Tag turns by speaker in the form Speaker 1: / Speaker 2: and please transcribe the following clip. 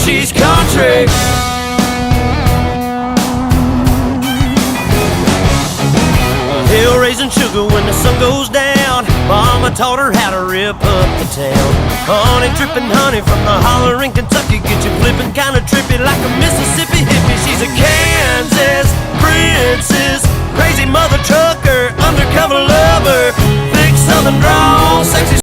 Speaker 1: she's country. Hell raising sugar when the sun goes down. Mama taught her how to rip up the town. Honey dripping honey from the holler in Kentucky. Get you flipping kinda trippy like a Mississippi hippie. She's a Kansas princess, crazy mother trucker, undercover lover, thick southern drawl, sexy